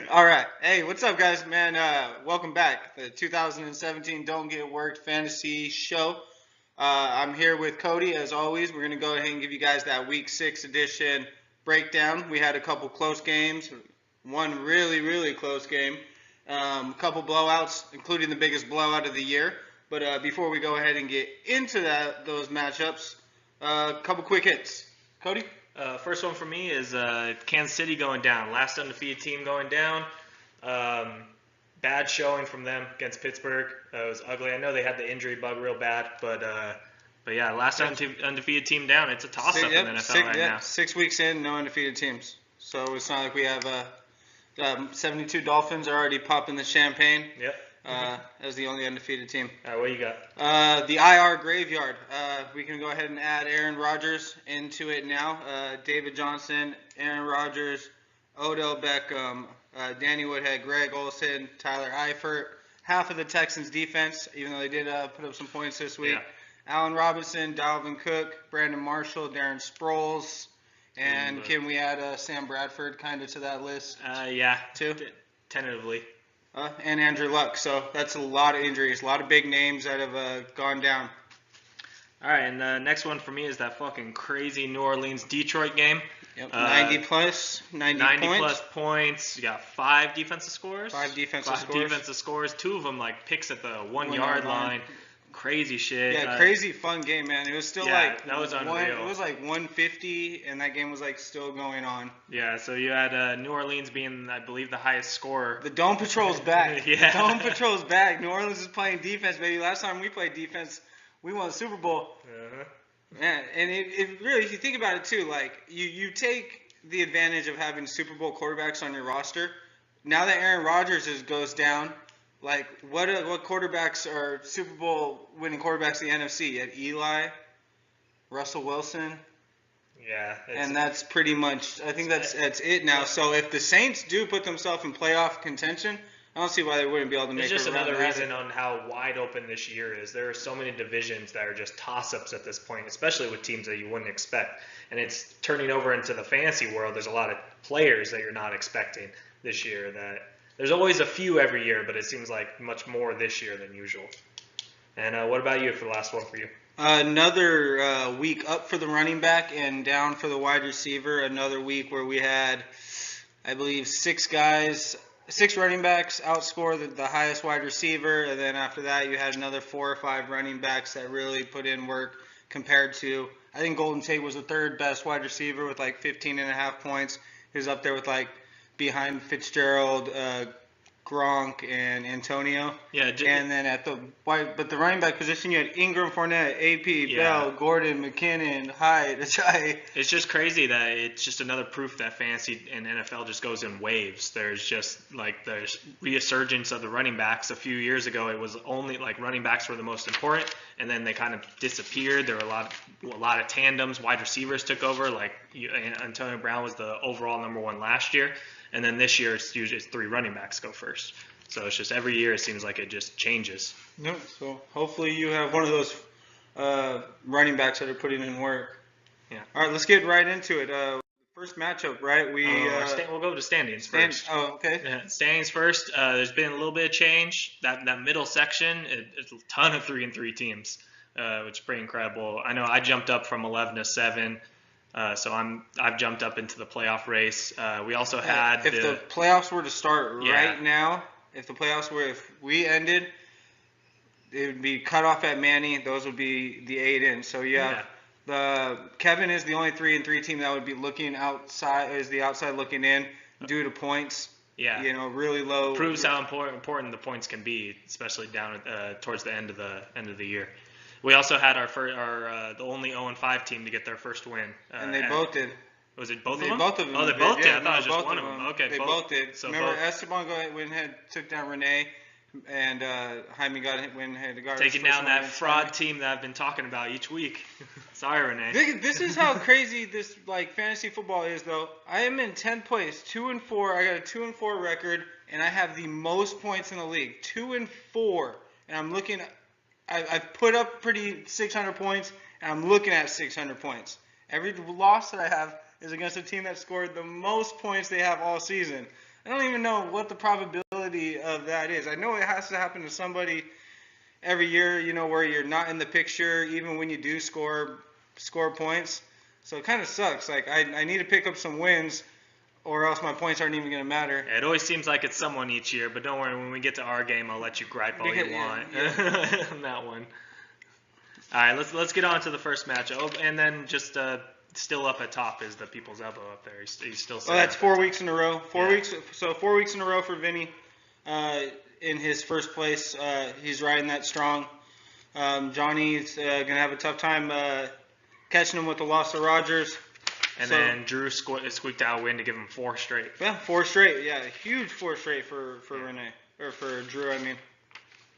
All right. Hey, what's up, guys? Man, welcome back. The 2017 Don't Get Worked Fantasy Show. I'm here with Cody, as always. We're going to go ahead and give you guys that Week 6 edition breakdown. We had a couple close games, one really, really close game, a couple blowouts, including the biggest blowout of the year. But before we go ahead and get into those matchups, a couple quick hits. Cody? First one for me is Kansas City going down. Last undefeated team going down. Bad showing from them against Pittsburgh. It was ugly. I know they had the injury bug real bad, but yeah, last undefeated team down. It's a toss-up in the NFL right now. 6 weeks in, no undefeated teams. So it's not like we have 72 Dolphins are already popping the champagne. Yep. As the only undefeated team. All right, what you got? The IR graveyard. We can go ahead and add Aaron Rodgers into it now. David Johnson, Aaron Rodgers, Odell Beckham, Danny Woodhead, Greg Olsen, Tyler Eifert. Half of the Texans defense, even though they did put up some points this week. Yeah. Allen Robinson, Dalvin Cook, Brandon Marshall, Darren Sproles. And can we add Sam Bradford kind of to that list? Yeah. Too? Tentatively. And Andrew Luck. So that's a lot of injuries, a lot of big names that have gone down. All right, and the next one for me is that fucking crazy New Orleans-Detroit game. Yep, 90 plus points. You got 5 defensive scores. 5 defensive scores. 2 of them like picks at the 1 yard line. Crazy shit. Yeah, crazy fun game, man. It was still that was unreal. It was like 150, and that game was like still going on. Yeah, so you had New Orleans being, I believe, the highest scorer. The Dome Patrol's back. Yeah. The Dome Patrol's back. New Orleans is playing defense, baby. Last time we played defense, we won the Super Bowl. Uh-huh. Man, and it really, if you think about it too, like you take the advantage of having Super Bowl quarterbacks on your roster. Now that Aaron Rodgers goes down. Like, what quarterbacks are Super Bowl winning quarterbacks in the NFC? You had Eli, Russell Wilson. Yeah. And that's pretty much, I think that's it now. So if the Saints do put themselves in playoff contention, I don't see why they wouldn't be able to make it. It's just another reason on how wide open this year is. There are so many divisions that are just toss-ups at this point, especially with teams that you wouldn't expect. And it's turning over into the fantasy world. There's a lot of players that you're not expecting this year that – there's always a few every year, but it seems like much more this year than usual. And what about you for the last one for you? Another week up for the running back and down for the wide receiver. Another week where we had, I believe, 6 running backs outscore the highest wide receiver. And then after that, you had another 4 or 5 running backs that really put in work compared to, I think Golden Tate was the 3rd best wide receiver with like 15.5 points. He was up there with like, behind Fitzgerald, Gronk, and Antonio. Yeah. And then but the running back position, you had Ingram, Fournette, AP, Bell, Gordon, McKinnon, Hyde, Ajayi. It's just crazy that it's just another proof that fantasy and NFL just goes in waves. There's just like the resurgence of the running backs. A few years ago, it was only like running backs were the most important, and then they kind of disappeared. There were a lot of tandems. Wide receivers took over. Like Antonio Brown was the overall #1 last year. And then this year, it's usually 3 running backs go first. So it's just every year it seems like it just changes. No, so hopefully you have one of those running backs that are putting in work. Yeah. All right, let's get right into it. First matchup, right? We'll go to standings first. Oh, okay. Yeah, standings first. There's been a little bit of change. That middle section, it's a ton of 3-3 teams, which is pretty incredible. I know I jumped up from 11 to 7. So I've jumped up into the playoff race. We also had if the playoffs were to start right now, if we ended, it would be cut off at Manny. Those would be the 8 in. So Kevin is the only 3-3 team that would be looking outside, is the outside looking in due to points. Yeah. Really low. Proves how important the points can be, especially down towards the end of the year. We also had the only 0-5 team to get their first win. And they both did. Was it both of them? Both of them. Oh, they both did? Yeah, I thought it was just one of them. Okay, they both did. So remember, Esteban went ahead, took down Renee, and Jaime went ahead to guard. Taking down that fraud team that I've been talking about each week. Sorry, Renee. This is how crazy this fantasy football is, though. I am in 10th place, 2-4. I got a 2-4 record, and I have the most points in the league, 2-4. And I'm looking. I've put up pretty 600 points, and I'm looking at 600 points. Every loss that I have is against a team that scored the most points they have all season. I don't even know what the probability of that is. I know it has to happen to somebody every year, where you're not in the picture even when you do score points. So it kind of sucks. Like I need to pick up some wins or else my points aren't even going to matter. Yeah, it always seems like it's someone each year, but don't worry, when we get to our game, I'll let you gripe all you want on that one. All right, let's get on to the first match. Oh, and then just still up at top is the People's Elbow up there. He's still sitting. Well, that's 4 weeks in a row. 4 weeks. So 4 weeks in a row for Vinny. In his first place, he's riding that strong. Johnny's gonna have a tough time catching him with the loss of Rogers. And then Drew squeaked out a win to give him 4 straight. Yeah, 4 straight. Yeah, huge 4 straight for Renee, or for Drew. I mean.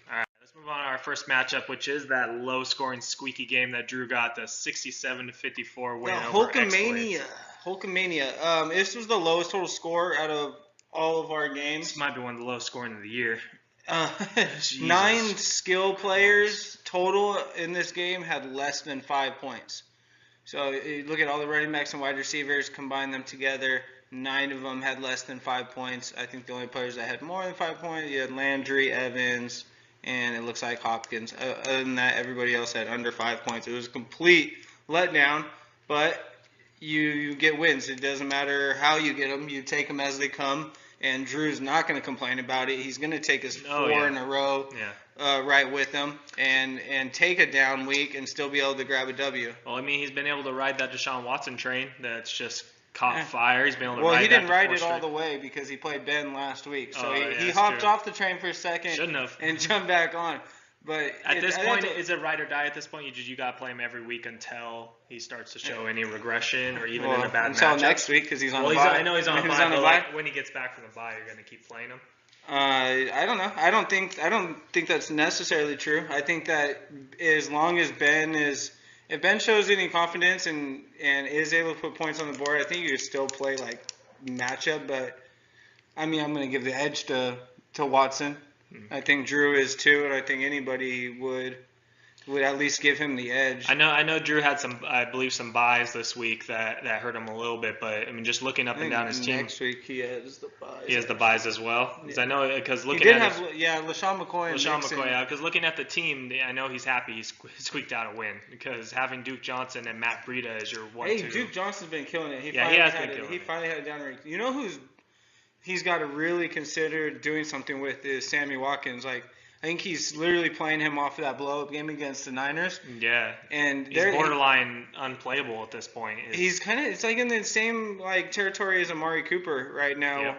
All right, let's move on to our first matchup, which is that low-scoring, squeaky game that Drew got, the 67-54 win over Hulkamania. Hulkamania. This was the lowest total score out of all of our games. This might be one of the lowest scoring of the year. 9 skill players total in this game had less than 5 points. So you look at all the running backs and wide receivers, combine them together, 9 of them had less than 5 points. I think the only players that had more than 5 points, you had Landry, Evans, and it looks like Hopkins. Other than that, everybody else had under 5 points. It was a complete letdown, but you get wins. It doesn't matter how you get them. You take them as they come, and Drew's not going to complain about it. He's going to take his 4 in a row. Right with him and take a down week and still be able to grab a W. Well, I mean, he's been able to ride that Deshaun Watson train that's just caught fire. He's been able to ride that. Well, he didn't ride it all the way because he played Ben last week. So he hopped off the train for a second. Shouldn't have. And jumped back on. But at this point, is it ride or die at this point? You got to play him every week until he starts to show any regression or even in a bad matchup. Until next week because he's on the bye. I know he's on the bye, but like, when he gets back from the bye, you're going to keep playing him? I don't know. I don't think that's necessarily true. I think that as long as if Ben shows any confidence and is able to put points on the board, I think you could still play like matchup. But I mean, I'm going to give the edge to Watson. I think Drew is too, and I think anybody would at least give him the edge. I know Drew had I believe some buys this week that hurt him a little bit, but I mean, just looking up and down his team. Next week he has the buys. He has the buys as well. Yeah. I know because looking he did at LaShawn McCoy. Because looking at the team, I know he's happy he squeaked out a win because having Duke Johnson and Matt Breida as your 1-2. Hey, Duke Johnson's been killing it. He finally had it down there. You know who's he's got to really consider doing something with is Sammy Watkins. Like, I think he's literally playing him off of that blow-up game against the Niners. Yeah. And he's borderline unplayable at this point. He's kind of, it's like in the same like territory as Amari Cooper right now,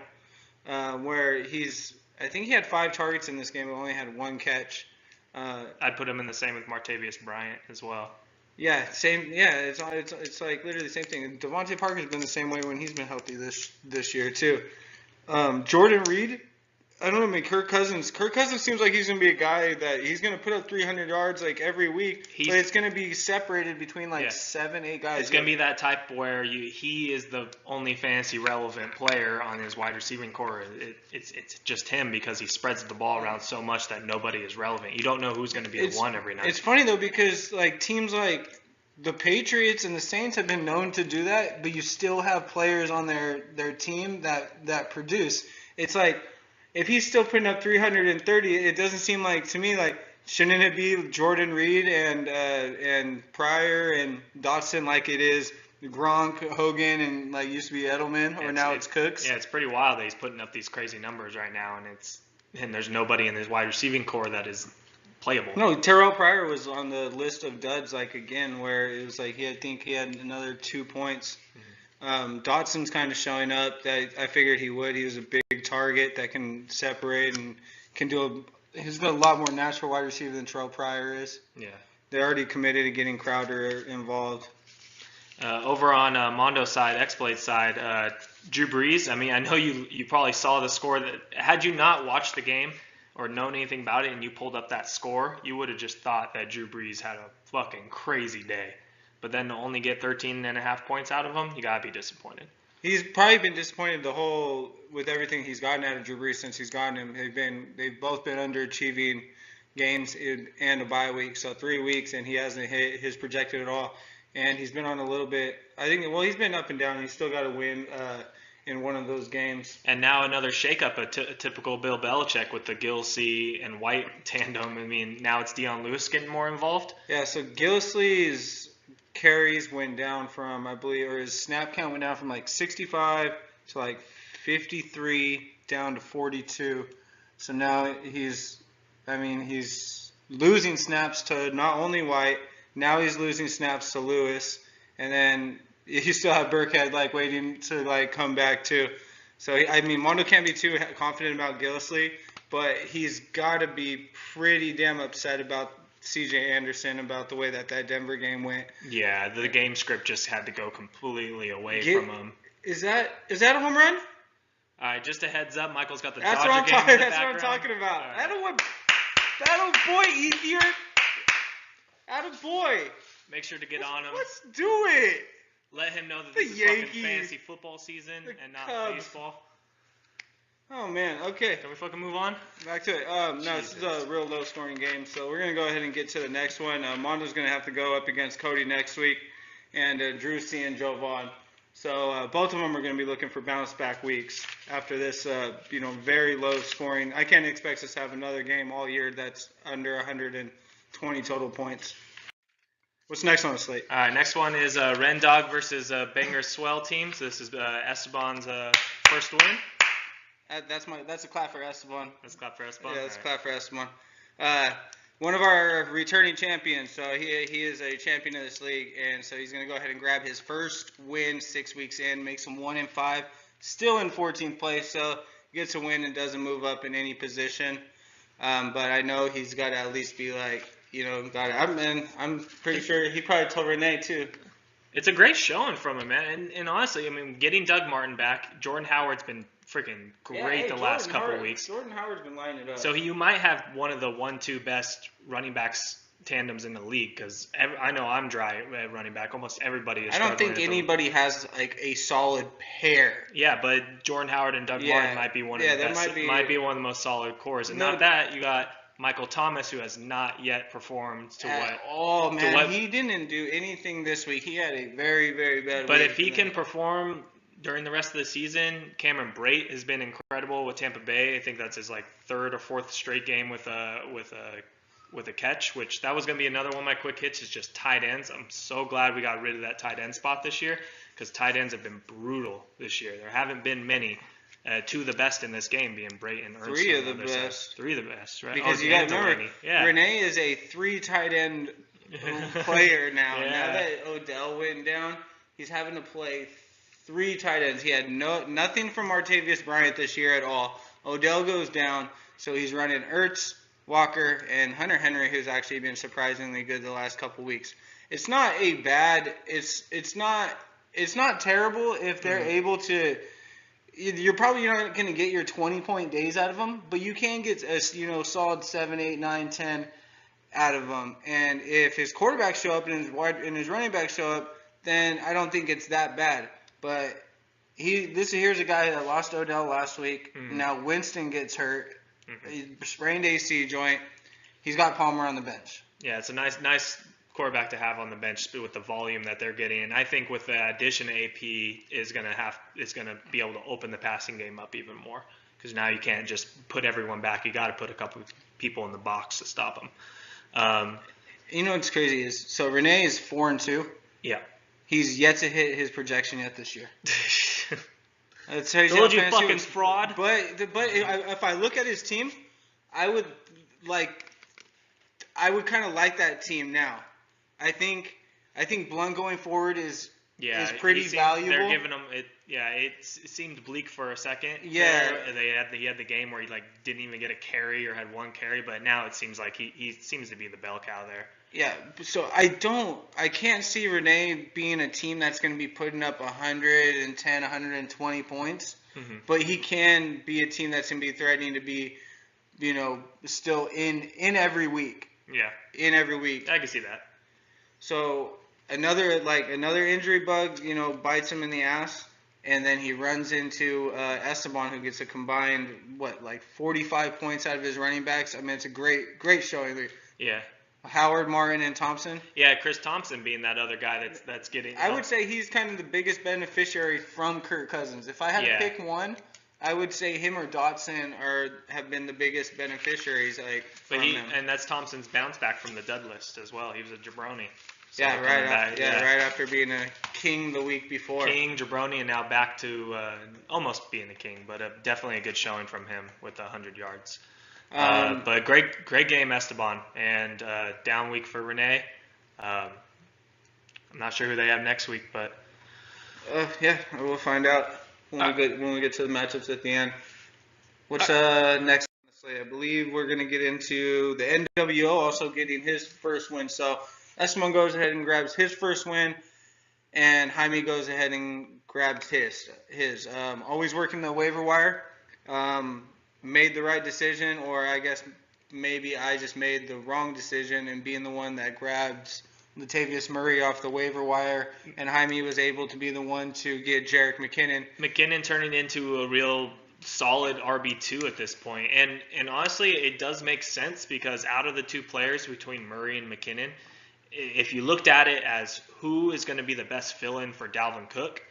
where I think he had 5 targets in this game, but only had 1 catch. I'd put him in the same with Martavius Bryant as well. Yeah, same. Yeah, it's like literally the same thing. Devontae Parker's been the same way when he's been healthy this year too. Jordan Reed, I don't know. I mean, Kirk Cousins seems like he's gonna be a guy that he's gonna put up 300 yards like every week, but it's gonna be separated between like 7-8 guys. It's gonna be that type where he is the only fantasy relevant player on his wide receiving core. It's just him because he spreads the ball around so much that nobody is relevant. You don't know who's gonna be the one every night. It's funny though because like teams like the Patriots and the Saints have been known to do that, but you still have players on their team that produce. It's like if he's still putting up 330, it doesn't seem like to me like shouldn't it be Jordan Reed and Pryor and Dotson like it is Gronk, Hogan, and like used to be Edelman, or now it's Cooks. Yeah, it's pretty wild that he's putting up these crazy numbers right now, and there's nobody in his wide receiving core that is playable. No, Terrell Pryor was on the list of duds, like again, where it was like I think he had another 2 points. Dotson's kind of showing up that I figured he would. He was a big target that can separate and can do he's got a lot more natural wide receiver than Terrell Pryor is. Yeah. They're already committed to getting Crowder involved. Over on Mondo's side, Exploit's side, Drew Brees, I mean, I know you probably saw the score. That had you not watched the game or known anything about it and you pulled up that score, you would have just thought that Drew Brees had a fucking crazy day. But then to only get 13.5 points out of him, you got to be disappointed. He's probably been disappointed with everything he's gotten out of Drew Brees since he's gotten him. They've both been underachieving games and a bye week, so 3 weeks, and he hasn't hit his projected at all. And he's been on a little bit. He's been up and down. He's still got a win in one of those games. And now another shakeup, a typical Bill Belichick with the Gillislee and White tandem. I mean, now it's Dion Lewis getting more involved. Yeah, so Gillislee's carries went down from, I believe, or his snap count went down from like 65 to like 53 down to 42. So now he's losing snaps to not only White, now he's losing snaps to Lewis, and then you still have Burkhead like waiting to like come back too. So I mean, Mondo can't be too confident about Gillislee, but he's got to be pretty damn upset about C.J. Anderson, about the way that Denver game went. Yeah, the game script just had to go completely away from him. Is that a home run? All right, just a heads up, Michael's got the That's Dodger what I'm game talking. in the That's what I'm background. talking about. All right. Attaboy, Ethier. Attaboy. Make sure to get on him. Let's do it. Let him know that The this is fucking Yankees. fantasy football season The and not Cubs. baseball. Oh man. Okay. Can we fucking move on? Back to it. No, this is a real low-scoring game, so we're gonna go ahead and get to the next one. Mondo's gonna have to go up against Cody next week, and Drew C and Joe Vaughn. So both of them are going to be looking for bounce-back weeks after this, very low-scoring. I can't expect us to have another game all year that's under 120 total points. What's next on the slate? All right, next one is Ren Dog versus Banger Swell team. So this is Esteban's first win. That's a clap for Esteban. That's a clap for Esteban. Yeah, that's a All clap for Esteban. One of our returning champions, so he is a champion of this league, and so he's going to go ahead and grab his first win 6 weeks in, makes him 1-5, still in 14th place, so gets a win and doesn't move up in any position. But I know he's got to at least be like, I'm pretty sure he probably told Renee too. It's a great showing from him, man. And honestly, I mean, getting Doug Martin back, Jordan Howard's been freaking great the last couple of weeks. Jordan Howard's been lining it up. So you might have one of the 1-2 best running backs tandems in the league, because I know I'm dry at running back. Almost everybody is. I don't think anybody has like a solid pair. Yeah, but Jordan Howard and Doug Martin might be one of the best. Might be one of the most solid cores. And not that you got Michael Thomas, who has not yet performed he didn't do anything this week. He had a very, very bad But week. if he can perform during the rest of the season, Cameron Brate has been incredible with Tampa Bay. I think that's his like third or fourth straight game with a catch, which that was going to be another one of my quick hits is just tight ends. I'm so glad we got rid of that tight end spot this year, because tight ends have been brutal this year. There haven't been many. Two of the best in this game being Brate and Ernst. Three of the best. Three of the best, right? Because you got to remember, Renee is a 3 tight end player now. Yeah. Now that Odell went down, he's having to play 3 tight ends. He had nothing from Martavius Bryant this year at all. Odell goes down, so he's running Ertz, Walker, and Hunter Henry, who's actually been surprisingly good the last couple weeks. It's not a bad. It's not terrible if they're able to. You're probably not going to get your 20-point days out of them, but you can get a solid 7, 8, 9, 10 out of them. And if his quarterbacks show up and his running backs show up, then I don't think it's that bad. But here's a guy that lost Odell last week. Mm-hmm. Now Winston gets hurt, sprained AC joint. He's got Palmer on the bench. Yeah, it's a nice quarterback to have on the bench with the volume that they're getting, and I think with the addition of AP is going to be able to open the passing game up even more, because now you can't just put everyone back. You got to put a couple of people in the box to stop them. What's crazy is Renee is 4-2. Yeah, he's yet to hit his projection yet this year. That's how told you, fucking fraud. But if I look at his team, I would kind of like that team now. I think Blunt going forward is pretty valuable. They're giving him it. Yeah, it seemed bleak for a second. Yeah, he had the game where he didn't even get a carry or had one carry, but now it seems like he seems to be the bell cow there. Yeah, so I can't see Renee being a team that's going to be putting up 110, 120 points, but he can be a team that's going to be threatening to be, still in every week. Yeah, in every week. I can see that. So another injury bug, bites him in the ass, and then he runs into Esteban, who gets a combined 45 points out of his running backs. I mean, it's a great showing. Yeah. Howard, Martin, and Thompson. Yeah, Chris Thompson being that other guy that's getting. I would say he's kind of the biggest beneficiary from Kirk Cousins. If I had to pick one, I would say him or Dotson have been the biggest beneficiaries. But and that's Thompson's bounce back from the dud list as well. He was a jabroni. So right after being a king the week before. King, jabroni, and now back to almost being a king, but definitely a good showing from him with 100 yards. But great game, Esteban, and down week for Renee. I'm not sure who they have next week, but we'll find out when we get to the matchups at the end. What's next? I believe we're going to get into the NWO also getting his first win. So Esteban goes ahead and grabs his first win, and Jaime goes ahead and grabs his. Always working the waiver wire. Made the right decision, or I guess maybe I just made the wrong decision in being the one that grabs Latavius Murray off the waiver wire, and Jaime was able to be the one to get Jerick McKinnon. McKinnon turning into a real solid RB2 at this point. And honestly, it does make sense because out of the two players between Murray and McKinnon, if you looked at it as who is going to be the best fill-in for Dalvin Cook,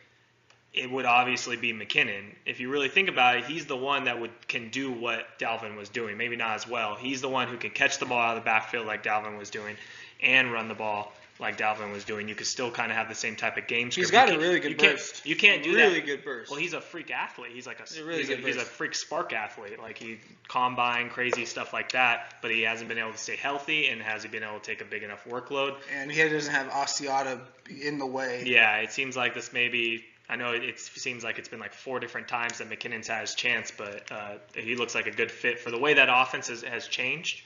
it would obviously be McKinnon. If you really think about it, he's the one that can do what Dalvin was doing. Maybe not as well. He's the one who can catch the ball out of the backfield like Dalvin was doing and run the ball like Dalvin was doing. You could still kind of have the same type of game script. He's got a really good burst. You can't do that. Really good burst. Well, he's a freak athlete. He's like he's a freak spark athlete. Like he combine, crazy stuff like that. But he hasn't been able to stay healthy, and has he been able to take a big enough workload? And he doesn't have Asiata in the way. Yeah, it seems like this maybe. I know it seems like it's been like 4 different times that McKinnon's had his chance, but he looks like a good fit for the way that offense has changed.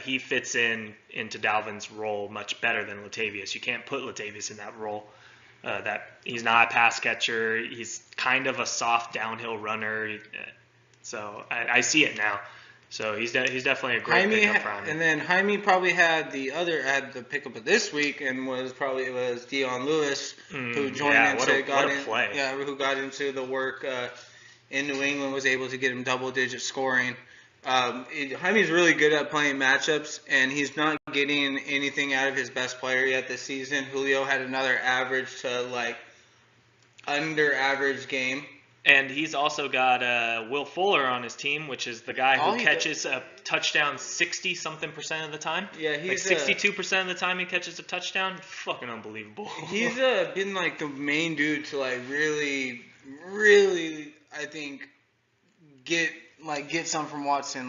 He fits into Dalvin's role much better than Latavius. You can't put Latavius in that role. That he's not a pass catcher. He's kind of a soft downhill runner. So I see it now. So he's definitely a great pickup for him. And then Jaime probably had the pickup of this week, and it was Dion Lewis who joined who got into the work in New England, was able to get him double-digit scoring. Jaime's really good at playing matchups, and he's not getting anything out of his best player yet this season. Julio had another average to under average game. And he's also got Will Fuller on his team, which is the guy who catches a touchdown 60-something% of the time. Yeah, he's 62% of the time he catches a touchdown. Fucking unbelievable. He's been the main dude to really, really, I think, get some from Watson.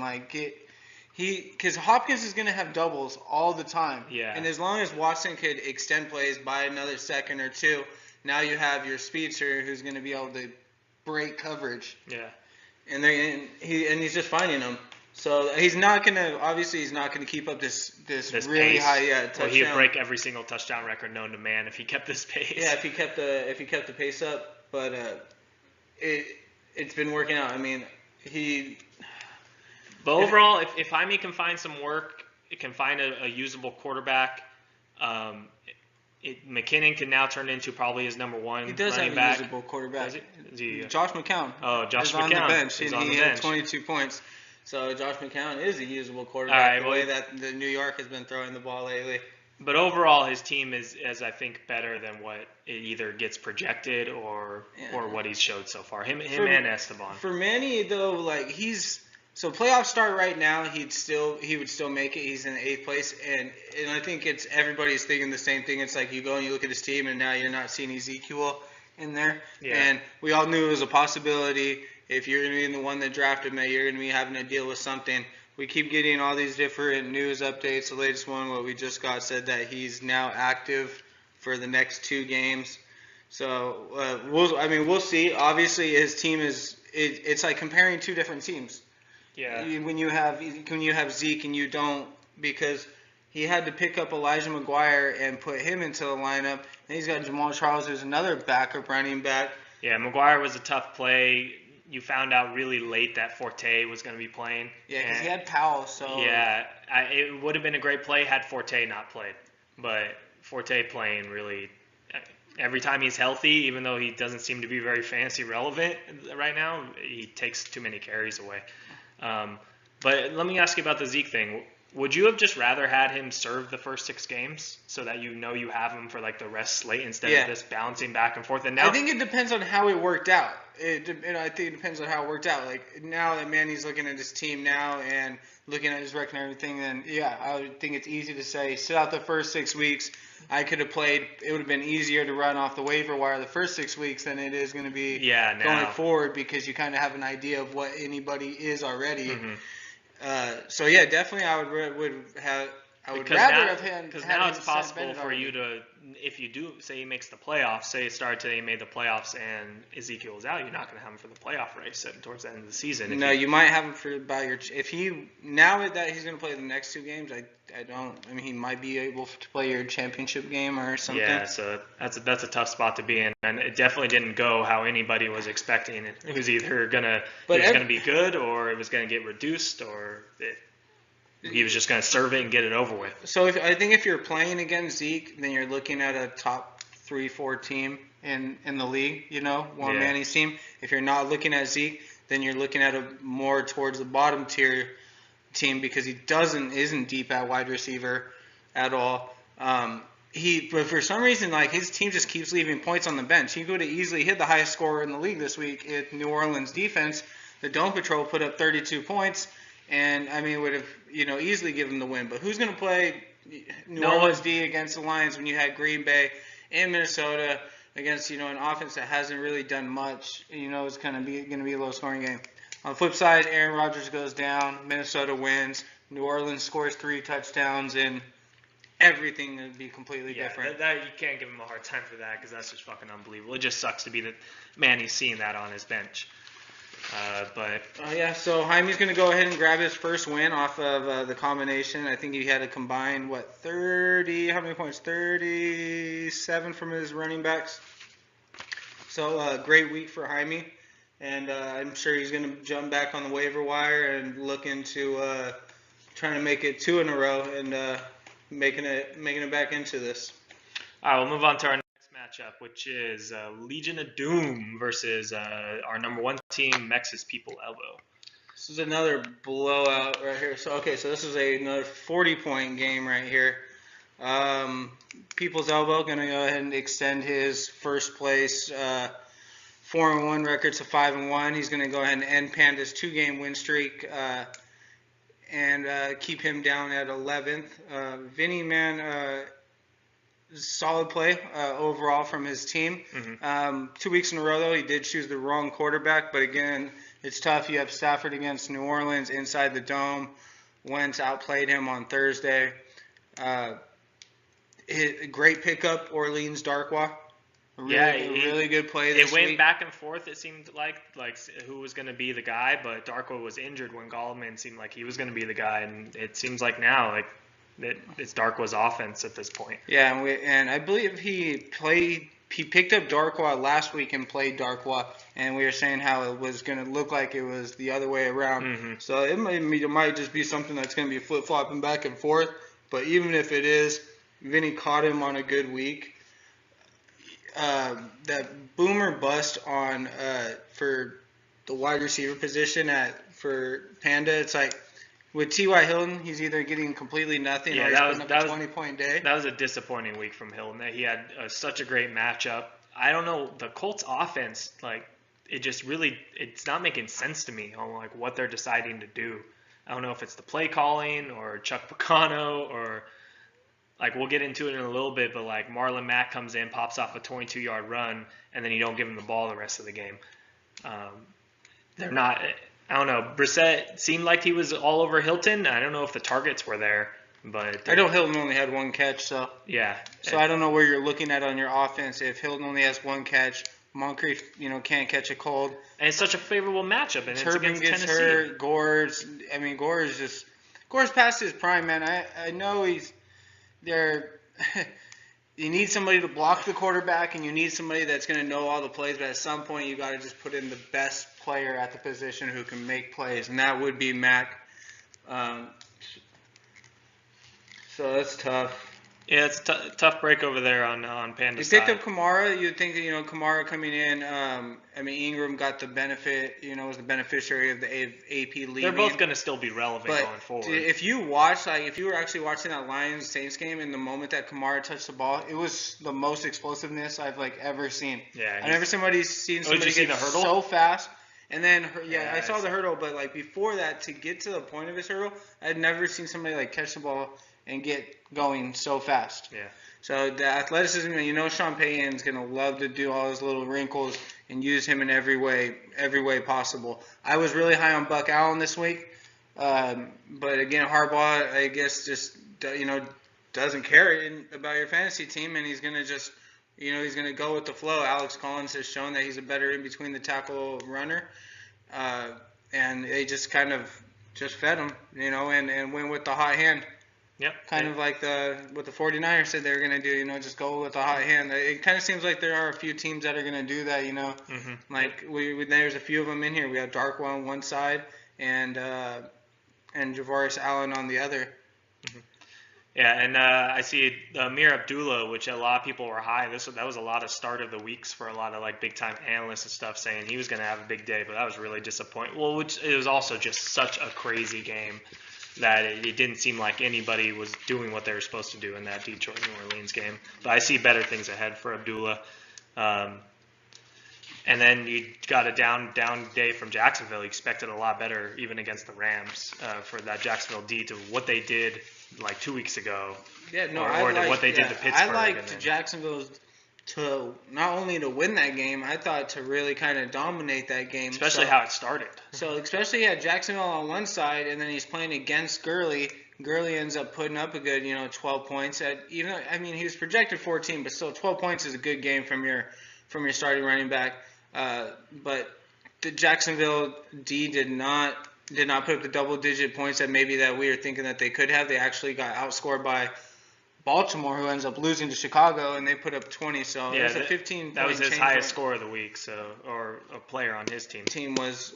Because Hopkins is gonna have doubles all the time. Yeah. And as long as Watson could extend plays by another second or two, now you have your speedster who's gonna be able to break coverage. Yeah. And he's just finding them. So he's not gonna keep up this really pace. high touchdown. Well, he'd break every single touchdown record known to man if he kept this pace. Yeah, if he kept the pace up, but it's been working out. I mean, But overall, if Jaime can find some work, it can find a usable quarterback. McKinnon can now turn into probably his number one running back. He does have a usable quarterback. Josh McCown. Oh, Josh McCown. On the bench. He's and on he the had bench. 22 points. So Josh McCown is a usable quarterback. All right, the way that the New York has been throwing the ball lately. But overall, his team is I think, better than what it either gets projected or what he's showed so far. Him and Esteban. For Manny though, so playoff start right now, he would still make it. He's in 8th place, and I think everybody's thinking the same thing. It's like you go and you look at his team, and now you're not seeing Ezekiel in there. Yeah. And we all knew it was a possibility. If you're going to be the one that drafted him, you're going to be having to deal with something. We keep getting all these different news updates. The latest one, what we just got, said that he's now active for the next 2 games. So we'll see. Obviously, his team it's like comparing 2 different teams. Yeah. When you have Zeke and you don't, because he had to pick up Elijah McGuire and put him into the lineup. Then he's got Jamal Charles, who's another backup running back. Yeah, McGuire was a tough play. You found out really late that Forte was going to be playing. Yeah, because he had Powell. So yeah, it would have been a great play had Forte not played. But Forte playing really, every time he's healthy, even though he doesn't seem to be very fantasy relevant right now, he takes too many carries away. But let me ask you about the Zeke thing. Would you have just rather had him serve the first 6 games so that you have him for like the rest slate instead of this bouncing back and forth? And now I think it depends on how it worked out. I think it depends on how it worked out. Like now that Manny's looking at his team now and looking at his record and everything, then I would think it's easy to say sit out the first 6 weeks. I could have played. It would have been easier to run off the waiver wire the first 6 weeks than it is going to be going forward because you kind of have an idea of what anybody is already. Mm-hmm. So definitely I would have. I would rather have him. Because now it's possible for you to, if you do say he makes the playoffs, say it started today, he made the playoffs, and Ezekiel's out, you're not going to have him for the playoff race towards the end of the season. No, you might have him for about your. If he now that he's going to play the next 2 games, I don't. I mean, he might be able to play your championship game or something. Yeah, so that's a tough spot to be in, and it definitely didn't go how anybody was expecting. It was either gonna be good or it was gonna get reduced or he was just going to serve it and get it over with. So I think if you're playing against Zeke, then you're looking at a top 3-4 team in the league, Manny's team. If you're not looking at Zeke, then you're looking at a more towards the bottom tier team because he isn't deep at wide receiver at all. But for some reason, like his team just keeps leaving points on the bench. He could have easily hit the highest scorer in the league this week if New Orleans defense, the Dome Patrol, put up 32 points. And, I mean, would have, easily given the win. But who's going to play New Orleans D against the Lions when you had Green Bay and Minnesota against, an offense that hasn't really done much? It's going to be a low-scoring game. On the flip side, Aaron Rodgers goes down. Minnesota wins. New Orleans scores 3 touchdowns, and everything would be completely different. You can't give him a hard time for that because that's just fucking unbelievable. It just sucks to be the man he's seeing that on his bench. So Jaime's going to go ahead and grab his first win off of the combination. I think he had a combined, 30, how many points? 37 from his running backs. So great week for Jaime. And I'm sure he's going to jump back on the waiver wire and look into trying to make it 2 in a row and making it back into this. All right, we'll move on to our matchup, which is Legion of Doom versus our number 1 team, Mex's People Elbow. This is another blowout right here. So this is another 40-point game right here. People's Elbow going to go ahead and extend his first place 4-1 record to 5-1. He's going to go ahead and end Panda's 2-game win streak and keep him down at 11th. Vinny, man. Solid play overall from his team. Mm-hmm. 2 weeks in a row, though, he did choose the wrong quarterback. But, again, it's tough. You have Stafford against New Orleans inside the Dome. Wentz outplayed him on Thursday. Great pickup, Orleans Darkwa. Really good play this week. It went back and forth, it seemed like who was going to be the guy. But Darkwa was injured when Gallman seemed like he was going to be the guy. And it seems like now, it's Darkwa's offense at this point. Yeah, and I believe he picked up Darkwa last week and played Darkwa, and we were saying how it was going to look like it was the other way around. Mm-hmm. So it might just be something that's going to be flip-flopping back and forth. But even if it is, Vinny caught him on a good week. That boomer bust on for the wide receiver position for Panda, it's like, with T.Y. Hilton, he's either getting completely nothing or he's putting up a 20-point day. That was a disappointing week from Hilton. He had such a great matchup. I don't know, the Colts offense, it's not making sense to me on what they're deciding to do. I don't know if it's the play calling or Chuck Picano or we'll get into it in a little bit, but Marlon Mack comes in, pops off a 22-yard run, and then you don't give him the ball the rest of the game. They're not. I don't know. Brissett seemed like he was all over Hilton. I don't know if the targets were there, but I know Hilton only had 1 catch, so yeah. So I don't know where you're looking at on your offense. If Hilton only has 1 catch, Moncrief, can't catch a cold. And it's such a favorable matchup, and it's against gets Tennessee. Hurt. Gore's past his prime, man. I know he's there. You need somebody to block the quarterback, and you need somebody that's going to know all the plays. But at some point, you got to just put in the best player at the position who can make plays, and that would be Mack. So that's tough. Yeah, it's tough break over there on Panda They picked up side. Kamara. You'd think that, Kamara coming in. I mean, Ingram got the benefit, was the beneficiary of the AP They're both leaving. going to still be relevant But going forward. if you watch, like, if you were actually watching that Lions Saints game, in the moment that Kamara touched the ball, it was the most explosiveness I've ever seen. Yeah, I've never seen Oh, did somebody you see get the hurdle? so fast. And then, Yeah, I saw the hurdle, but like before that, to get to the point of his hurdle, I'd never seen somebody like catch the ball and get going so fast. Yeah. So the athleticism, Sean Payton's gonna love to do all his little wrinkles and use him in every way possible. I was really high on Buck Allen this week, but again, Harbaugh, I guess, just doesn't care about your fantasy team, and he's gonna just, he's gonna go with the flow. Alex Collins has shown that he's a better in between the tackle runner, and they just kind of just fed him, and went with the hot hand. Yep. Kind of like what the 49ers said they were going to do, just go with a hot hand. It kind of seems like there are a few teams that are going to do that, Mm-hmm. Like there's a few of them in here. We have Darkwa on one side and Javaris Allen on the other. Mm-hmm. Yeah, and I see Amir Abdullah, which a lot of people were high. That was a lot of start of the weeks for a lot of like big time analysts and stuff saying he was going to have a big day, but that was really disappointing. Well, which it was also just such a crazy game that it didn't seem like anybody was doing what they were supposed to do in that Detroit New Orleans game. But I see better things ahead for Abdullah. And then you got a down day from Jacksonville. You expected a lot better even against the Rams for that Jacksonville D to what they did like 2 weeks ago. Yeah, no, what they did to Pittsburgh. I liked Jacksonville's to not only to win that game, I thought to really kind of dominate that game. Especially how it started. So especially Jacksonville on one side, and then he's playing against Gurley. Gurley ends up putting up a good, 12 points. He was projected 14, but still 12 points is a good game from your starting running back. But the Jacksonville D did not put up the double-digit points that we were thinking that they could have. They actually got outscored by Baltimore, who ends up losing to Chicago, and they put up 20. So yeah, it was a 15. That was his highest score of the week, or a player on his team. Team was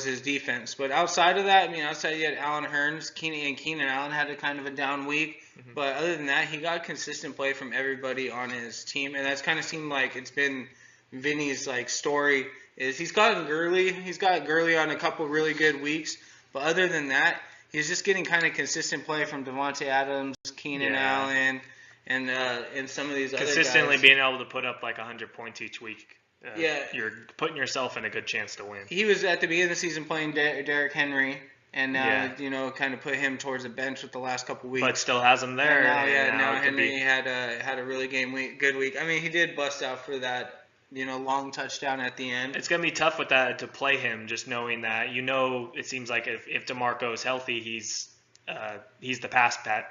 his defense, but outside of that, outside you had Allen Hurns, Keenan Allen had a kind of a down week, but other than that, he got consistent play from everybody on his team, and that's kind of seemed like it's been Vinny's story is he's got Gurley on a couple really good weeks, but other than that, he's just getting kind of consistent play from Devontae Adams, Keenan Allen, and some of these other guys. Consistently being able to put up like 100 points each week. You're putting yourself in a good chance to win. He was at the beginning of the season playing Derrick Henry, and now kind of put him towards the bench with the last couple weeks. But still has him there. Now Henry had a really good week. He did bust out for that long touchdown at the end. It's gonna be tough with that to play him, just knowing that it seems like if DeMarco's healthy, he's the pass but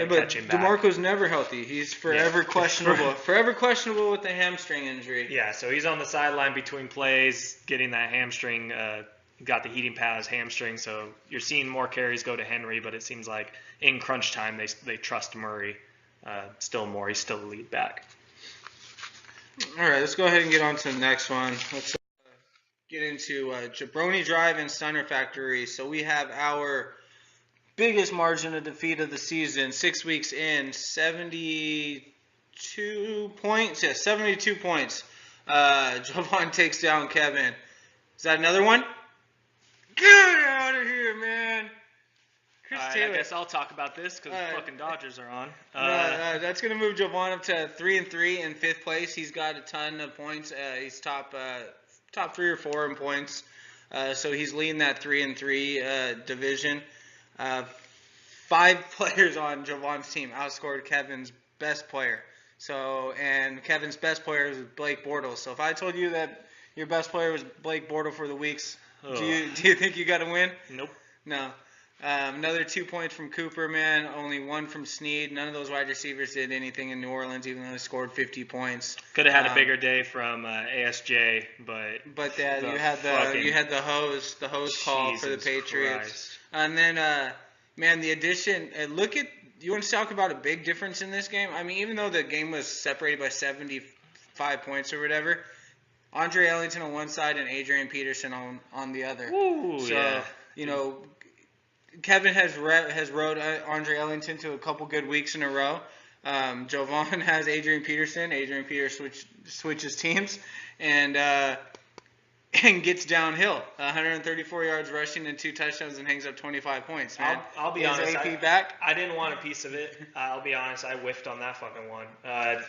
catching back. DeMarco's never healthy. He's forever questionable. Forever questionable with the hamstring injury. Yeah, so he's on the sideline between plays, getting that hamstring. Got the heating pad as hamstring, so you're seeing more carries go to Henry, but it seems like in crunch time they trust Murray still more. He's still the lead back. All right, let's go ahead and get on to the next one. Let's get into Jabroni Drive and Stunner Factory. So we have our biggest margin of defeat of the season, 6 weeks in, 72 points. Yeah, 72 points. Javon takes down Kevin. Is that another one? Get out of here, man. I guess I'll talk about this because the fucking Dodgers are on. That's going to move Javon up to 3-3 in 5th place. He's got a ton of points. He's top 3 or 4 in points. So he's leading that 3-3 division. 5 players on Javon's team outscored Kevin's best player. And Kevin's best player is Blake Bortles. So if I told you that your best player was Blake Bortles for the weeks, do you think you got to win? Nope. No. Another 2 points from Cooper, man. Only 1 from Snead. None of those wide receivers did anything in New Orleans, even though they scored 50 points. Could have had a bigger day from ASJ, but you had the hose call for the Patriots. Christ. And then man, the addition. You want to talk about a big difference in this game? Even though the game was separated by 75 points or whatever, Andre Ellington on one side and Adrian Peterson on the other. Ooh, so Kevin has rode Andre Ellington to a couple good weeks in a row. Jovan has Adrian Peterson. Adrian Peterson switches teams and gets downhill. 134 yards rushing and 2 touchdowns and hangs up 25 points, man. I'll be Is honest. AP back? I didn't want a piece of it. I'll be honest. I whiffed on that fucking one. I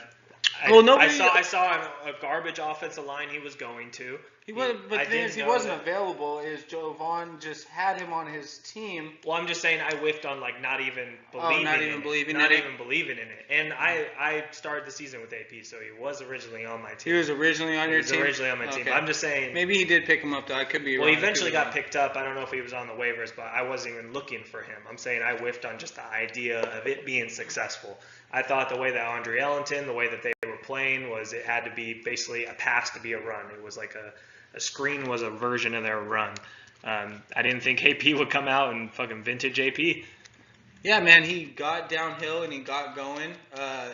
saw a garbage offensive line he was going to. He wasn't available. Is Jovan just had him on his team? Well, I'm just saying I whiffed on not even believing in it. And I started the season with AP, so he was originally on my team. He was originally on your team. Team. I'm just saying. Maybe he did pick him up though. I could be wrong. Well, he eventually got picked up. I don't know if he was on the waivers, but I wasn't even looking for him. I'm saying I whiffed on just the idea of it being successful. I thought the way that Andre Ellington, the way that they were playing was it had to be basically a pass to be a run. It was like a screen was a version of their run. I didn't think AP would come out and fucking vintage AP. Yeah, man, he got downhill and he got going.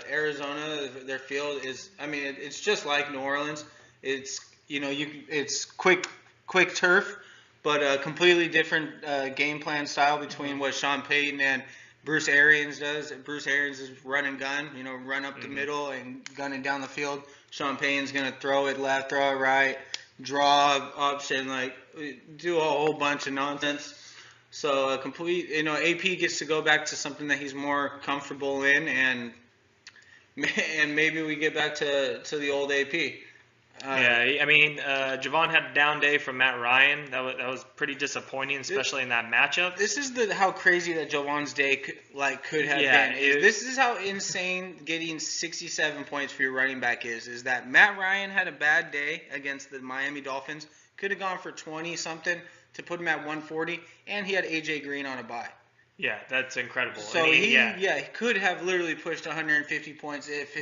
Arizona, their field is, it's just like New Orleans. It's, it's quick turf, but a completely different game plan style between what Sean Payton and Bruce Arians does. Bruce Arians is run and gun, run up the middle and gun it down the field. Sean Payton's going to throw it left, throw it right, draw option, do a whole bunch of nonsense. So AP gets to go back to something that he's more comfortable in, and maybe we get back to the old AP. Javon had a down day from Matt Ryan. That was pretty disappointing, especially in that matchup. This is how crazy that Javon's day could have been. This is how insane getting 67 points for your running back is. Is that Matt Ryan had a bad day against the Miami Dolphins, could have gone for 20-something to put him at 140, and he had AJ Green on a bye. Yeah, that's incredible. So he could have literally pushed 150 points if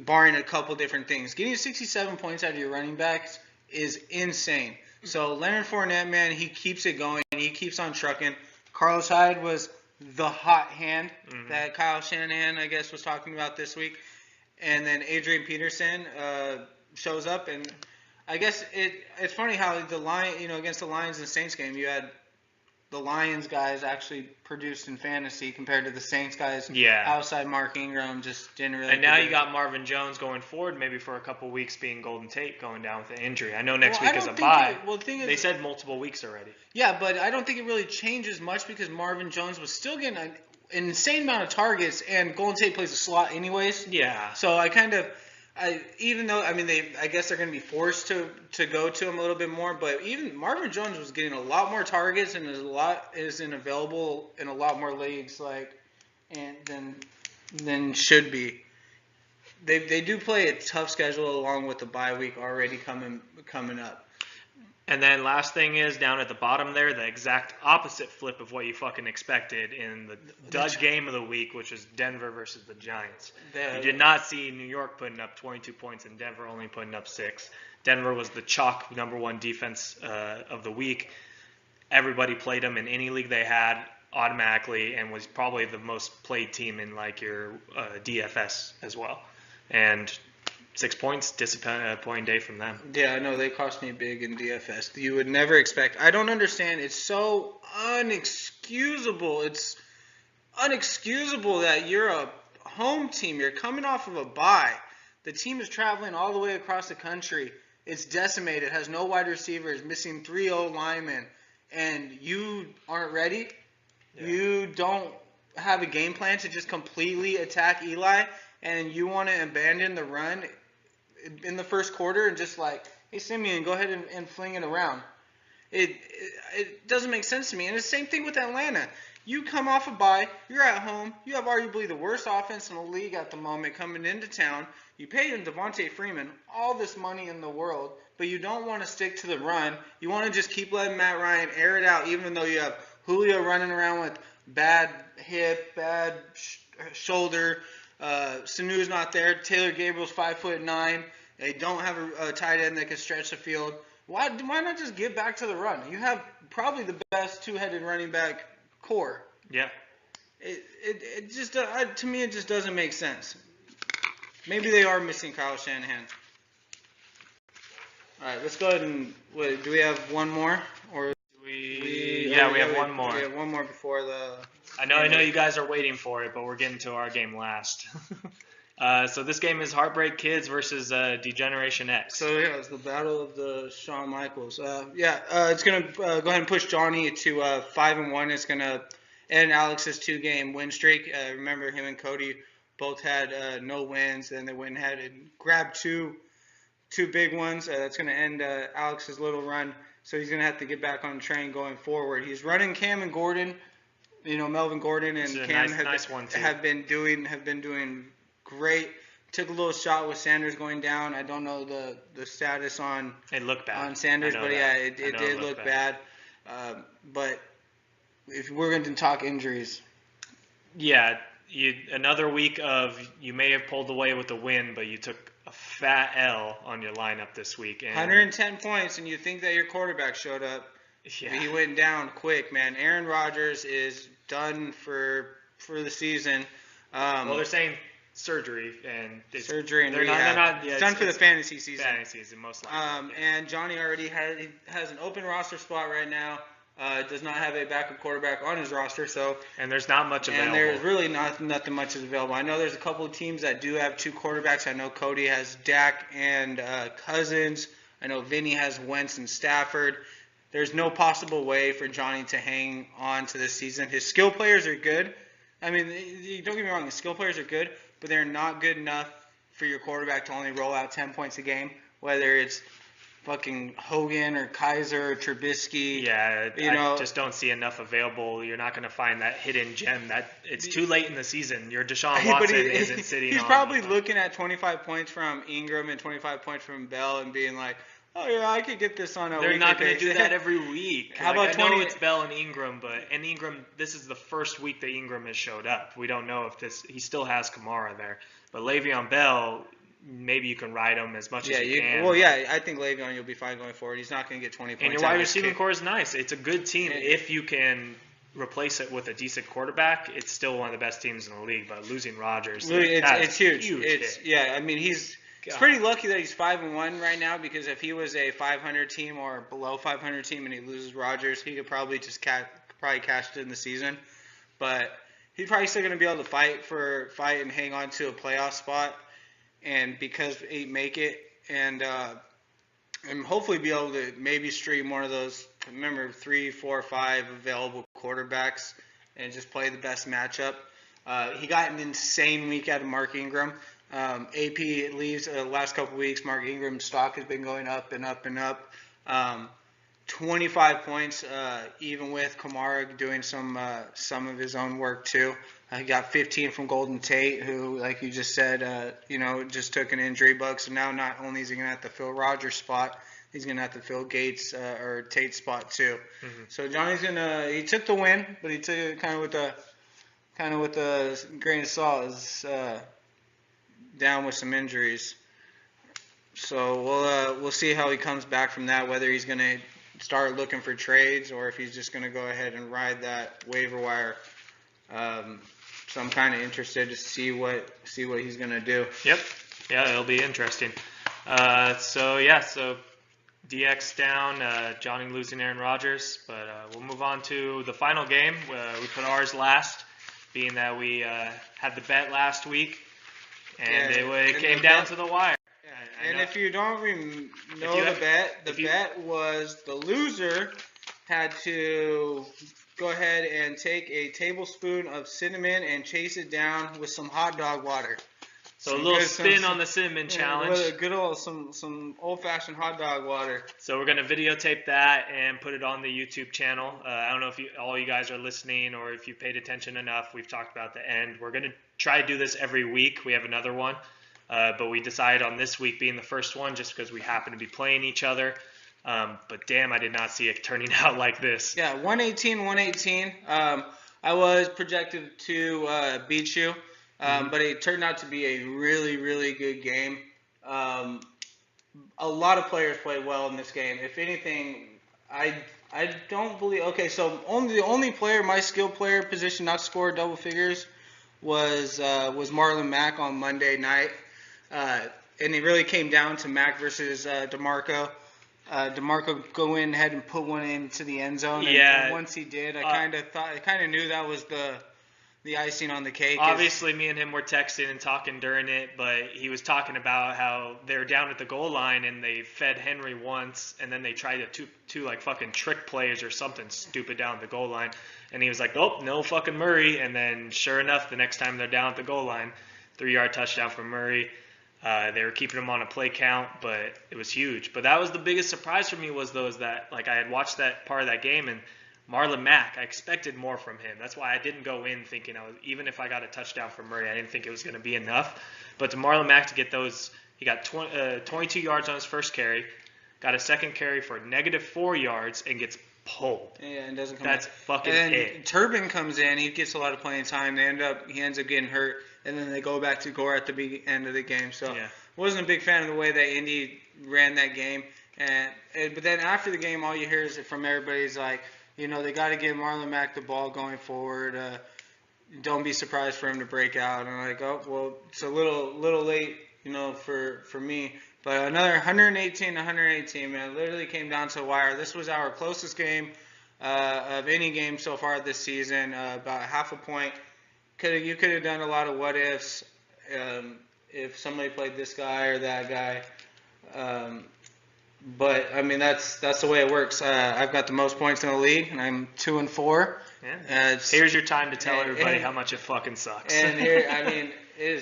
barring a couple different things. Getting 67 points out of your running backs is insane. So Leonard Fournette, man, he keeps it going. He keeps on trucking. Carlos Hyde was the hot hand that Kyle Shanahan, I guess, was talking about this week. And then Adrian Peterson shows up. And I guess it's funny how against the Lions and Saints game, you had the Lions guys actually produced in fantasy compared to the Saints guys. Yeah. Outside Mark Ingram just didn't really. And now you got Marvin Jones going forward, maybe for a couple weeks being Golden Tate going down with an injury. I know next week is a bye. They said multiple weeks already. Yeah, but I don't think it really changes much because Marvin Jones was still getting an insane amount of targets, and Golden Tate plays a slot anyways. Yeah. So I guess they're going to be forced to go to him a little bit more, but even Marvin Jones was getting a lot more targets and isn't available in a lot more leagues than should be. They do play a tough schedule along with the bye week already coming up. And then last thing is down at the bottom there, the exact opposite flip of what you fucking expected in the dud game of the week, which was Denver versus the Giants. You did not see New York putting up 22 points and Denver only putting up 6. Denver was the chalk #1 defense of the week. Everybody played them in any league they had automatically and was probably the most played team in your DFS as well. And 6 points, disappointing day from them. Yeah, I know. They cost me big in DFS. You would never expect. I don't understand. It's so unexcusable. It's unexcusable that you're a home team. You're coming off of a bye. The team is traveling all the way across the country. It's decimated. Has no wide receivers, missing 3 linemen. And you aren't ready? Yeah. You don't have a game plan to just completely attack Eli? And you want to abandon the run in the first quarter and just hey, Simeon, go ahead and fling it around. It doesn't make sense to me. And it's the same thing with Atlanta. You come off a bye. You're at home. You have arguably the worst offense in the league at the moment coming into town. You paid Devontae Freeman all this money in the world, but you don't want to stick to the run. You want to just keep letting Matt Ryan air it out, even though you have Julio running around with bad hip, bad shoulder. Sanu's not there. Taylor Gabriel's 5'9". They don't have a tight end that can stretch the field. Why not just get back to the run? You have probably the best two-headed running back core. Yeah. It just to me it just doesn't make sense. Maybe they are missing Kyle Shanahan. All right, let's go ahead and do we have one more or we have one more. We have one more before the I know you guys are waiting for it, but we're getting to our game last. So this game is Heartbreak Kids versus Degeneration X. So yeah, it's the battle of the Shawn Michaels. It's gonna go ahead and push Johnny to 5-1. It's gonna end Alex's 2-game win streak. Remember, him and Cody both had no wins, and they went ahead and grabbed two big ones. That's gonna end Alex's little run. So he's gonna have to get back on the train going forward. He's running Cam and Gordon. Melvin Gordon and Cam have been doing great. Took a little shot with Sanders going down. I don't know the status on it looked bad on Sanders, but yeah, it did look bad. But if we're going to talk injuries, yeah, another week of you may have pulled away with the win, but you took a fat L on your lineup this week. And 110 points, and you think that your quarterback showed up. Yeah. He went down quick, man. Aaron Rodgers is done for the season. Well, they're saying surgery and surgery and they're rehab. Not, it's done for the fantasy season. Fantasy season, most likely. And Johnny already has an open roster spot right now. Does not have a backup quarterback on his roster, and there's not much available. And there's really nothing much is available. I know there's a couple of teams that do have 2 quarterbacks. I know Cody has Dak and Cousins. I know Vinny has Wentz and Stafford. There's no possible way for Johnny to hang on to this season. His skill players are good. I mean, don't get me wrong, the skill players are good, but they're not good enough for your quarterback to only roll out 10 points a game, whether it's fucking Hogan or Kaiser or Trubisky. Yeah, I just don't see enough available. You're not going to find that hidden gem. That it's too late in the season. Your Deshaun Watson isn't sitting He's on probably looking at 25 points from Ingram and 25 points from Bell and being like, oh yeah, I could get this on a weekly They're not going to basis. do that every week. How about 20? I know it's Bell and Ingram, and Ingram, this is the first week that Ingram has showed up. We don't know if he still has Kamara there. But Le'Veon Bell, maybe you can ride him as much as you can. Well, yeah, I think Le'Veon you'll be fine going forward. He's not going to get 20 points. And your wide receiving core is nice. It's a good team. If you can replace it with a decent quarterback, it's still one of the best teams in the league. But losing Rodgers, it's huge. Hit. Yeah, I mean he's pretty lucky that he's 5-1 right now, because if he was a 500 team or below 500 team and he loses Rodgers, he could probably just cash it in the season. But he's probably still going to be able to fight and hang on to a playoff spot, and because he make it, and hopefully be able to maybe stream one of those. Remember, 3, 4, 5 available quarterbacks and just play the best matchup. He got an insane week out of Mark Ingram. AP leaves the last couple weeks. Mark Ingram's stock has been going up and up and up. 25 points, even with Kamara doing some of his own work too. He got 15 from Golden Tate, who, like you just said, just took an injury bug. So now not only is he going to have to fill Rodgers' spot, he's going to have to fill Gates or Tate's spot too. Mm-hmm. So Johnny's he took the win, but he took it kind of with a grain of salt. Is down with some injuries. So we'll see how he comes back from that, whether he's going to start looking for trades or if he's just going to go ahead and ride that waiver wire. So I'm kind of interested to see what he's going to do. Yep. Yeah, it'll be interesting. So DX down, Johnny losing Aaron Rodgers, but we'll move on to the final game. We put ours last, being that we had the bet last week, and it came down to the wire. And if you don't know the bet was the loser had to go ahead and take a tablespoon of cinnamon and chase it down with some hot dog water. So a little spin on the cinnamon challenge. With a good old some old-fashioned hot dog water. So we're gonna videotape that and put it on the YouTube channel. I don't know if all you guys are listening or if you paid attention enough. We've talked about the end. We're gonna try to do this every week. We have another one. But we decided on this week being the first one just because we happen to be playing each other. But damn, I did not see it turning out like this. Yeah, 118. I was projected to beat you, but it turned out to be a really, really good game. A lot of players played well in this game. If anything, I don't believe. Okay, so the only player, my skill player position, not score double figures, was Marlon Mack on Monday night. And it really came down to Mack versus DeMarco. DeMarco go in ahead and put one into the end zone. Yeah. And once he did, I kind of knew that was the icing on the cake. Obviously, me and him were texting and talking during it, but he was talking about how they were down at the goal line and they fed Henry once, and then they tried two like fucking trick plays or something stupid down at the goal line, and he was like, "Oh, no fucking Murray," and then sure enough, the next time they're down at the goal line, 3-yard touchdown from Murray. They were keeping him on a play count, but it was huge. But that was the biggest surprise for me was that like I had watched that part of that game and. Marlon Mack, I expected more from him. That's why I didn't go in thinking even if I got a touchdown from Murray, I didn't think it was going to be enough. But to Marlon Mack to get those, he got 22 yards on his first carry, got a second carry for -4 yards, and gets pulled. Yeah, and doesn't come. That's fucking and then it. Turbin comes in, he gets a lot of playing time. He ends up getting hurt, and then they go back to Gore at the end of the game. So Yeah. wasn't a big fan of the way that Indy ran that game. But then after the game, all you hear is from everybody's like, they got to give Marlon Mack the ball going forward. Don't be surprised for him to break out. And I'm like, oh, well, it's a little late, for me. But another 118, man. It literally came down to the wire. This was our closest game of any game so far this season. About half a point. You could have done a lot of what ifs if somebody played this guy or that guy. But I mean that's the way it works. I've got the most points in the league, and I'm 2-4. Yeah. Here's your time to tell everybody how much it fucking sucks. And here, I mean,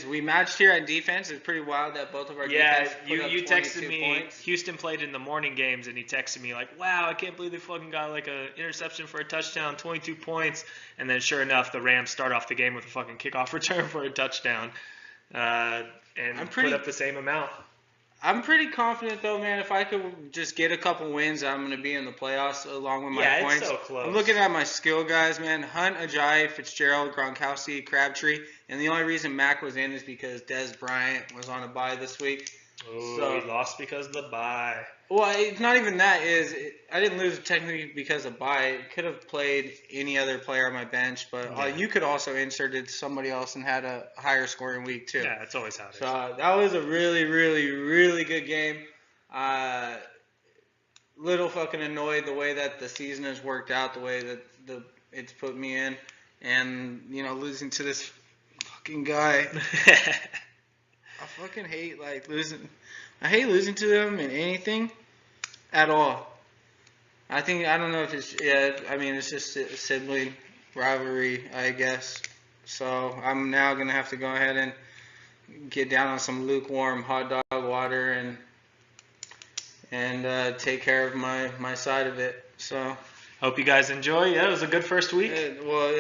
we matched here at defense. It's pretty wild that both of our defense put up you texted 22 me. points. Houston played in the morning games, and he texted me like, "Wow, I can't believe they fucking got like a interception for a touchdown, 22 points." And then sure enough, the Rams start off the game with a fucking kickoff return for a touchdown, and put up the same amount. I'm pretty confident, though, man. If I could just get a couple wins, I'm going to be in the playoffs along with my points. It's so close. I'm looking at my skill guys, man. Hunt, Ajayi, Fitzgerald, Gronkowski, Crabtree. And the only reason Mac was in is because Dez Bryant was on a bye this week. Oh, he lost because of the bye. Well, it's not even that. I didn't lose technically because of bye. It could have played any other player on my bench, but you could also inserted somebody else and had a higher scoring week too. Yeah, that's always how it is. So that was a really, really, really good game. Little fucking annoyed the way that the season has worked out, the way that it's put me in, and losing to this fucking guy. I fucking hate losing. I hate losing to them in anything at all. I don't know if it's it's just a sibling rivalry, I guess. So I'm now gonna have to go ahead and get down on some lukewarm hot dog water and take care of my side of it. So hope you guys enjoy. Yeah, it was a good first week. it was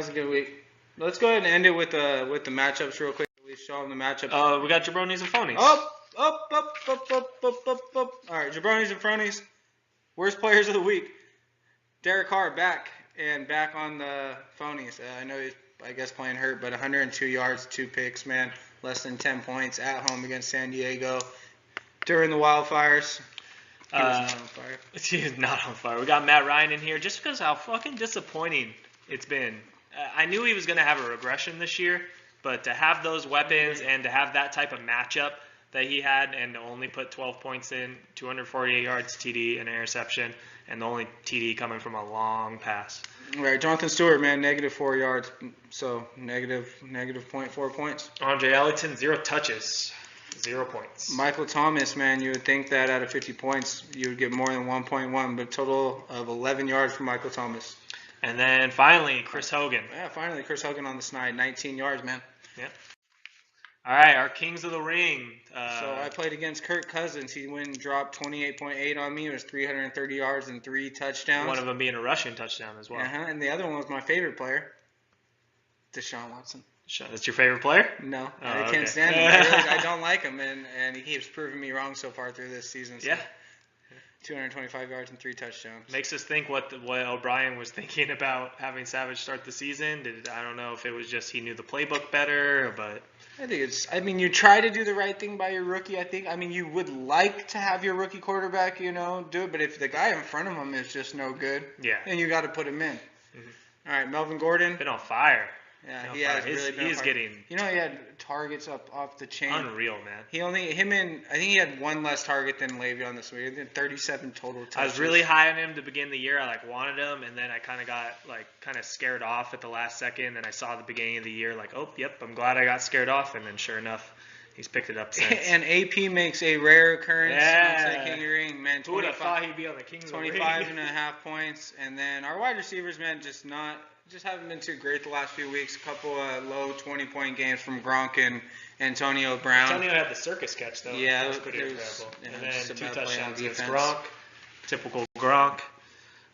a good week. Let's go ahead and end it with the matchups real quick. We show them the matchups. We got Jabronis and Phonies. Up. All right, Jabronis and Phonies. Worst players of the week. Derek Carr back on the Phonies. I know he's, I guess, playing hurt, but 102 yards, 2 picks, man. Less than 10 points at home against San Diego during the wildfires. He was not on fire. He's not on fire. We got Matt Ryan in here just because how fucking disappointing it's been. I knew he was going to have a regression this year, but to have those weapons and to have that type of matchup that he had and to only put 12 points in, 248 yards TD and interception, and the only TD coming from a long pass. Right, Jonathan Stewart, man, -4 yards, so negative 0.4 points. Andre Ellington, 0 touches, 0 points. Michael Thomas, man, you would think that out of 50 points you would get more than 1.1, but total of 11 yards for Michael Thomas. And then finally, Chris Hogan. Yeah, finally, Chris Hogan on the snide, 19 yards, man. Yeah. All right, our Kings of the Ring. So I played against Kirk Cousins. He went and dropped 28.8 on me. It was 330 yards and 3 touchdowns. One of them being a rushing touchdown as well. And the other one was my favorite player, Deshaun Watson. That's your favorite player? No, Oh, I okay. can't stand him. I don't like him, and he keeps proving me wrong so far through this season. So. Yeah. 225 yards and 3 touchdowns. Makes us think what O'Brien was thinking about having Savage start the season. I don't know if it was just he knew the playbook better, but I think you try to do the right thing by your rookie. You would like to have your rookie quarterback, do it, but if the guy in front of him is just no good, yeah, then you got to put him in. Mm-hmm. All right, Melvin Gordon. Been on fire. Yeah, No, he has He's- really been. he is getting You know, he had targets up off the chain. unreal, man. I think he had one less target than Le'Veon this week. He had 37 total touches. I was really high on him to begin the year. I wanted him, and then I kind of got scared off at the last second. And I saw the beginning of the year oh, yep, I'm glad I got scared off. And then sure enough, he's picked it up since. And AP makes a rare occurrence. Yeah. On King of the Ring, man. Who would have thought he'd be on the King of the Ring? 25 and a half points, and then our wide receivers, man, just haven't been too great the last few weeks. A couple low 20-point games from Gronk and Antonio Brown. Antonio had the circus catch though. Yeah, that was pretty incredible. Yeah, and then 2 bad play on touchdowns against defense. Gronk. Typical Gronk.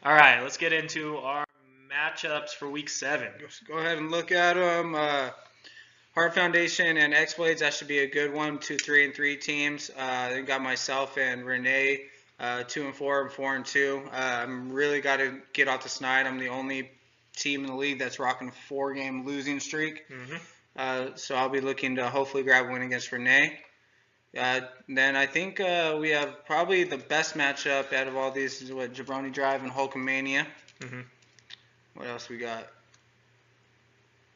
All right, let's get into our matchups for Week 7. Go ahead and look at them. Heart Foundation and X-Blades, that should be a good one. 2, 3, and 3 teams. Then got myself and Renee, 2 and 4 and 4 and 2. I'm really got to get off the snide. I'm the only team in the league that's rocking a 4-game losing streak. So I'll be looking to hopefully grab a win against Renee. Then I think we have probably the best matchup out of all these is Jabroni Drive and Hulkamania. What else we got?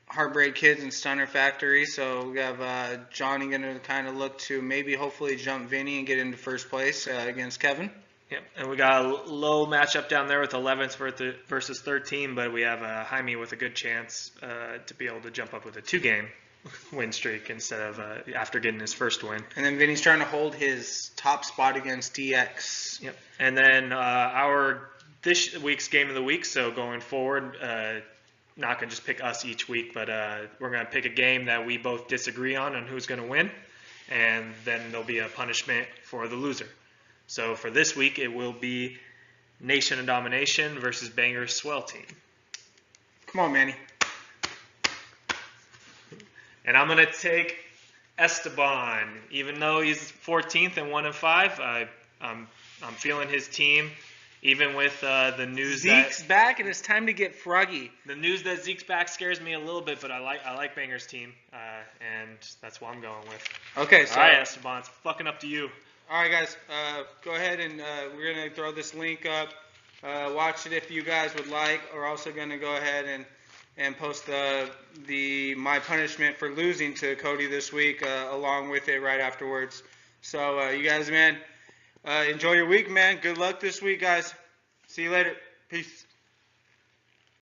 Heartbreak Kids and Stunner Factory. So we have Johnny going to kind of look to maybe hopefully jump Vinny and get into first place against Kevin. Yep, and we got a low matchup down there with 11th versus 13, but we have Jaime with a good chance to be able to jump up with a 2-game win streak instead of after getting his first win. And then Vinny's trying to hold his top spot against DX. Yep, and then this week's game of the week. So going forward, not gonna just pick us each week, but we're gonna pick a game that we both disagree on who's gonna win, and then there'll be a punishment for the loser. So for this week, it will be Nation of Domination versus Banger's Swell Team. Come on, Manny. And I'm going to take Esteban. Even though he's 14th and 1 and 5, I'm feeling his team. Even with the news Zeke's back, and it's time to get froggy. The news that Zeke's back scares me a little bit, but I like Banger's team, and that's what I'm going with. Okay, so all right, Esteban, it's fucking up to you. All right, guys, go ahead and we're going to throw this link up. Watch it if you guys would like. We're also going to go ahead and post the my punishment for losing to Cody this week along with it right afterwards. So you guys, man, enjoy your week, man. Good luck this week, guys. See you later. Peace.